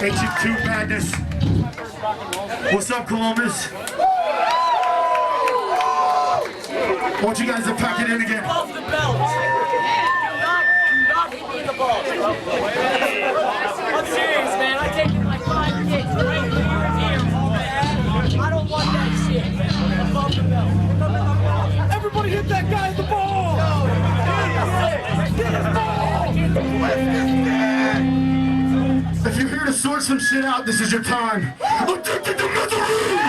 Agent 2 Madness. What's up, Columbus? I want you guys to pack it in again. Off the belt. Not hit me in the balls. I'm serious, man. I take it like 5 kicks right here, man. I don't want that shit. Above the belt. Everybody hit that guy in the ball! Get his ball! If you're here to sort some shit out, this is your time. Addicted to misery!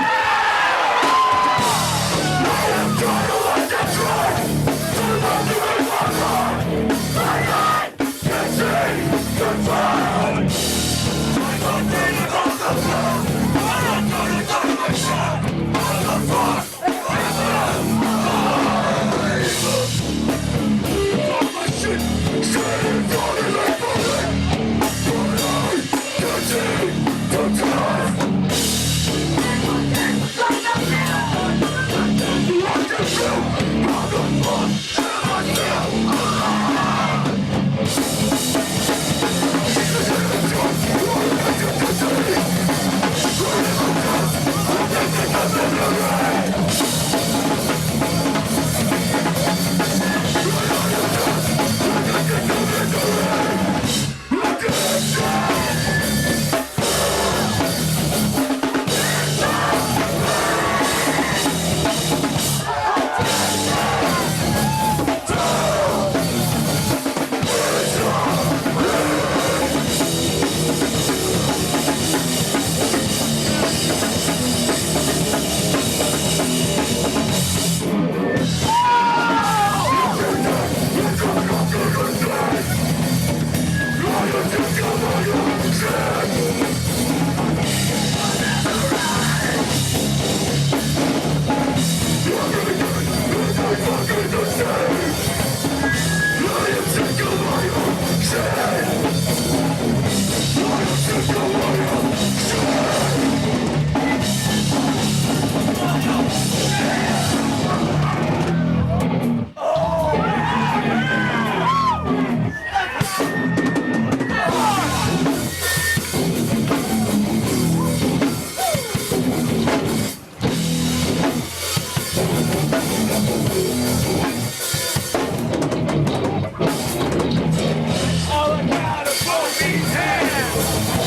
All I got is both these hands.